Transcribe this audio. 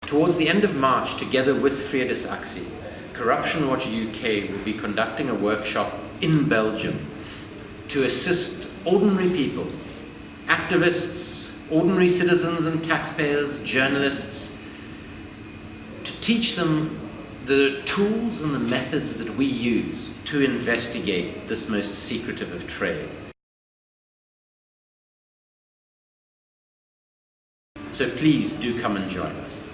Towards the end of March, together with Freydis Aksi, Corruption Watch UK will be conducting a workshop in Belgium to assist ordinary people, activists, ordinary citizens and taxpayers, journalists, to teach them the tools and the methods that we use to investigate this most secretive of trade. So please do come and join us.